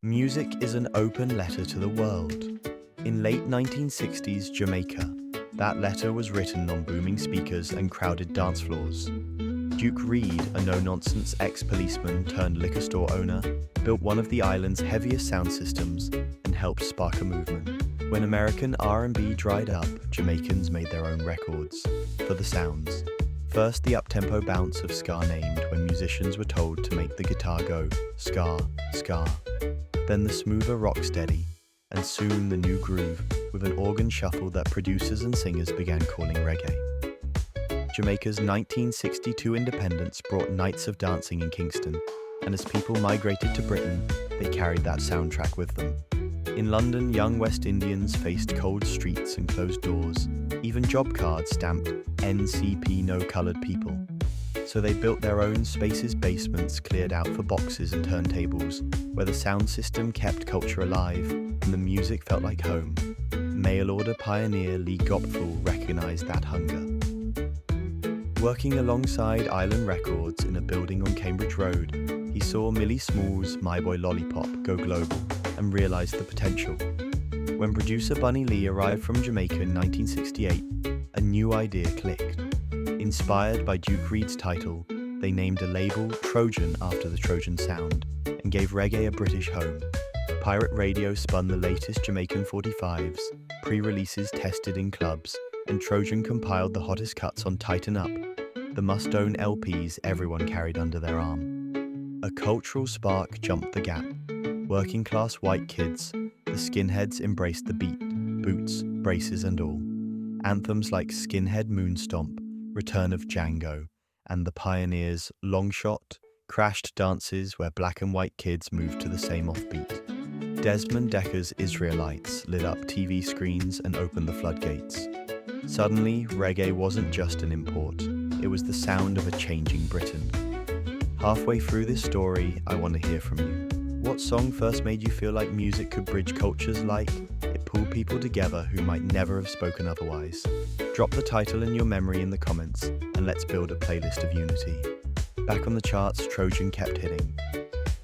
Music is an open letter to the world. In late 1960s Jamaica, that letter was written on booming speakers and crowded dance floors. Duke Reed, a no-nonsense ex-policeman turned liquor store owner, built one of the island's heaviest sound systems and helped spark a movement. When American R&B dried up, Jamaicans made their own records for the sounds. First, the up-tempo bounce of ska named when musicians were told to make the guitar go ska, ska. Then the smoother rocksteady, and soon the new groove with an organ shuffle that producers and singers began calling reggae. Jamaica's 1962 independence brought nights of dancing in Kingston, and as people migrated to Britain, they carried that soundtrack with them. In London, young West Indians faced cold streets and closed doors. Even job cards stamped NCP no coloured people. So they built their own spaces, basements cleared out for boxes and turntables, where the sound system kept culture alive and the music felt like home. Mail-order pioneer Lee Gopful recognised that hunger. Working alongside Island Records in a building on Cambridge Road, he saw Millie Small's My Boy Lollipop go global and realised the potential. When producer Bunny Lee arrived from Jamaica in 1968, a new idea clicked. Inspired by Duke Reed's title, they named a label Trojan after the Trojan sound and gave reggae a British home. Pirate Radio spun the latest Jamaican 45s, pre-releases tested in clubs, and Trojan compiled the hottest cuts on Tighten Up, the must-own LPs everyone carried under their arm. A cultural spark jumped the gap. Working-class white kids, the skinheads embraced the beat, boots, braces and all. Anthems like Skinhead Moonstomp, Return of Django, and the Pioneers' Long Shot crashed dances where black and white kids moved to the same offbeat. Desmond Decker's Israelites lit up TV screens and opened the floodgates. Suddenly, reggae wasn't just an import, it was the sound of a changing Britain. Halfway through this story, I want to hear from you. What song first made you feel like music could bridge cultures like it pulled people together who might never have spoken otherwise? Drop the title and your memory in the comments, and let's build a playlist of unity. Back on the charts, Trojan kept hitting.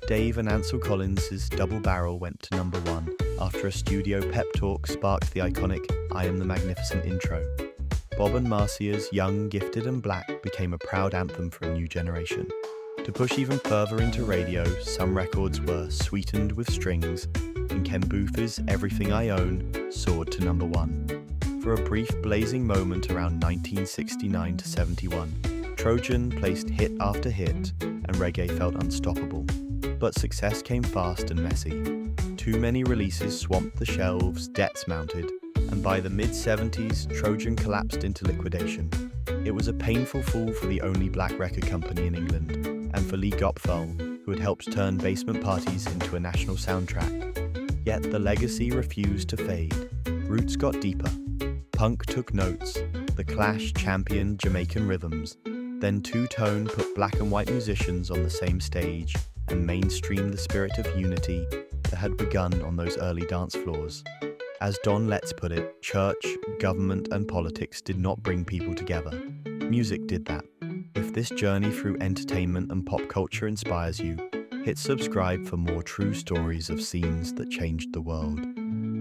Dave and Ansel Collins' Double Barrel went to number 1 after a studio pep talk sparked the iconic I Am the Magnificent intro. Bob and Marcia's Young, Gifted and Black became a proud anthem for a new generation. To push even further into radio, some records were Sweetened with Strings, and Ken Booth's Everything I Own soared to number 1. For a brief blazing moment around 1969 to 71, Trojan placed hit after hit, and reggae felt unstoppable. But success came fast and messy. Too many releases swamped the shelves, debts mounted, and by the mid-70s, Trojan collapsed into liquidation. It was a painful fall for the only black record company in England, and for Lee Gopful, who had helped turn basement parties into a national soundtrack. Yet the legacy refused to fade. Roots got deeper. Punk took notes. The Clash championed Jamaican rhythms. Then Two-Tone put black and white musicians on the same stage and mainstreamed the spirit of unity that had begun on those early dance floors. As Don Letts put it, church, government and politics did not bring people together. Music did that. If this journey through entertainment and pop culture inspires you, hit subscribe for more true stories of scenes that changed the world.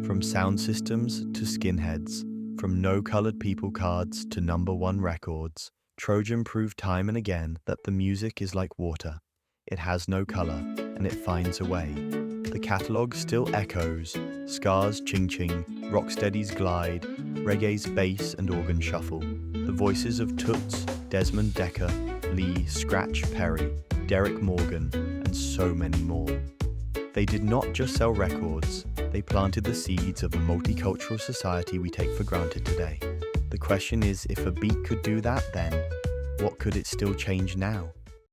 From sound systems to skinheads, from no-coloured people cards to number 1 records, Trojan proved time and again that the music is like water. It has no colour, and it finds a way. The catalogue still echoes, Ska's ching-ching, rocksteady's glide, reggae's bass and organ shuffle, the voices of Toots, Desmond Decker, Lee Scratch Perry, Derek Morgan, and so many more. They did not just sell records, they planted the seeds of the multicultural society we take for granted today. The question is, if a beat could do that then, what could it still change now?